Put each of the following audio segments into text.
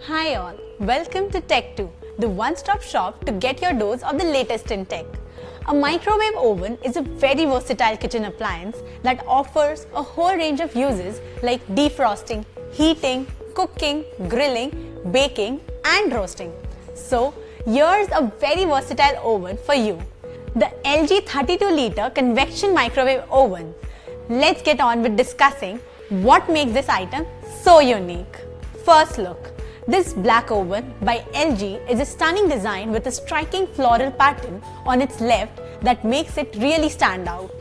Hi all, welcome to Tech2, the one-stop shop to get your dose of the latest in tech. A microwave oven is a very versatile kitchen appliance that offers a whole range of uses like defrosting, heating, cooking, grilling, baking and roasting. So here's a very versatile oven for you. The LG 32-liter Convection microwave oven. Let's get on with discussing what makes this item so unique. First look. This black oven by LG is a stunning design with a striking floral pattern on its left that makes it really stand out.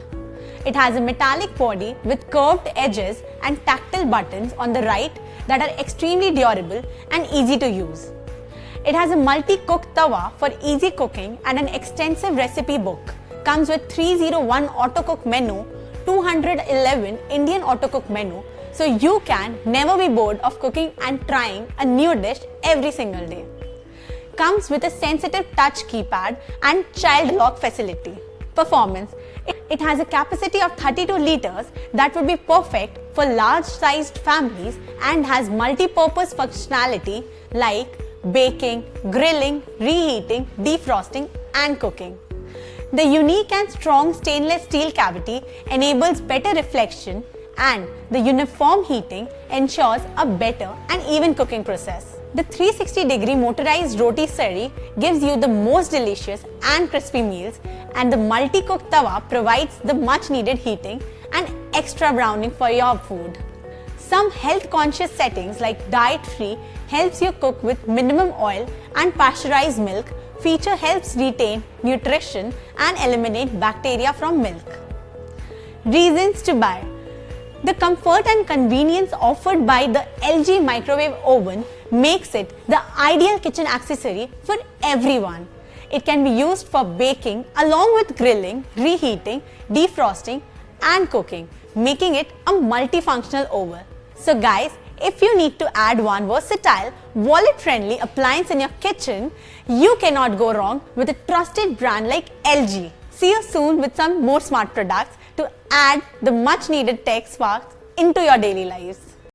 It has a metallic body with curved edges and tactile buttons on the right that are extremely durable and easy to use. It has a multi-cook tawa for easy cooking and an extensive recipe book. Comes with 301 auto-cook menu, 211 Indian auto-cook menu, so you can never be bored of cooking and trying a new dish every single day. Comes with a sensitive touch keypad and child lock facility. Performance. It has a capacity of 32 liters that would be perfect for large-sized families and has multi-purpose functionality like baking, grilling, reheating, defrosting and cooking. The unique and strong stainless steel cavity enables better reflection and the uniform heating ensures a better and even cooking process. The 360-degree motorized rotisserie gives you the most delicious and crispy meals, and the multi-cook tawa provides the much-needed heating and extra browning for your food. Some health-conscious settings like diet-free helps you cook with minimum oil and pasteurized milk. Feature helps retain nutrition and eliminate bacteria from milk. Reasons to buy. The comfort and convenience offered by the LG microwave oven makes it the ideal kitchen accessory for everyone. It can be used for baking along with grilling, reheating, defrosting and cooking, making it a multifunctional oven. So guys, if you need to add one versatile, wallet-friendly appliance in your kitchen, you cannot go wrong with a trusted brand like LG. See you soon with some more smart products to add the much needed tech sparks into your daily lives.